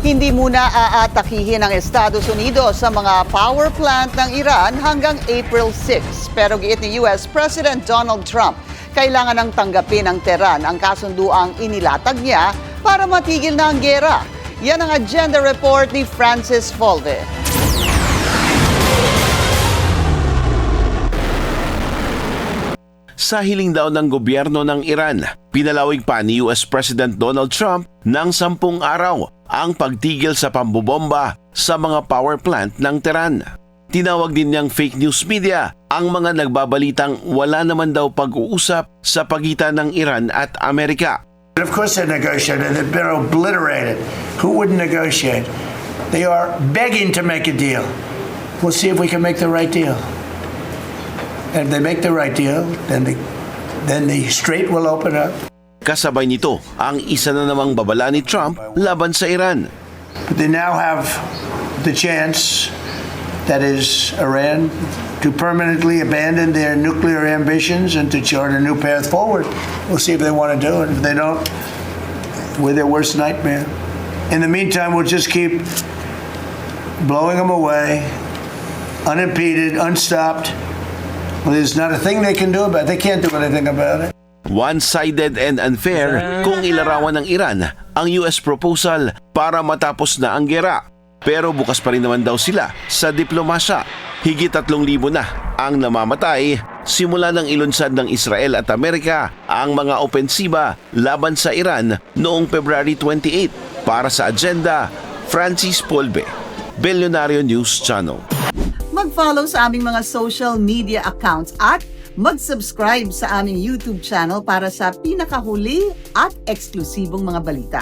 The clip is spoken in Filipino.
Hindi muna aatakihin ng Estados Unidos sa mga power plant ng Iran hanggang April 6. Pero giit ni US President Donald Trump, kailangan nang tanggapin ng Tehran ang kasunduang inilatag niya para matigil na ang giyera. Yan ang agenda report ni Francis Volve. Sa hiling daw ng gobyerno ng Iran, pinalawig pa ni US President Donald Trump ng 10 araw ang pagtigil sa pambobomba sa mga power plant ng Tehran. Tinawag din niyang fake news media ang mga nagbabalitang wala naman daw pag-uusap sa pagitan ng Iran at Amerika. Of course they're negotiating. They've been obliterated. Who wouldn't negotiate? They are begging to make a deal. We'll see if we can make the right deal. And if they make the right deal, then the strait will open up. Kasabay nito ang isa na namang babala ni Trump laban sa Iran. But they now have the chance, that is Iran, to permanently abandon their nuclear ambitions and to chart a new path forward. We'll see if they want to do it. If they don't, we're their worst nightmare. In the meantime, we'll just keep blowing them away, unimpeded, unstopped. Well, there's not a thing they can do about it. They can't do anything about it. One-sided and unfair kung ilarawan ng Iran ang US proposal para matapos na ang giyera. Pero bukas pa rin naman daw sila sa diplomasya. Higit 3,000 na ang namamatay simula ng ilunsad ng Israel at Amerika ang mga opensiba laban sa Iran noong February 28. Para sa agenda, Francis Volve, Billionario News Channel. Mag-follow sa aming mga social media accounts at mag-subscribe sa aming YouTube channel para sa pinakahuli at eksklusibong mga balita.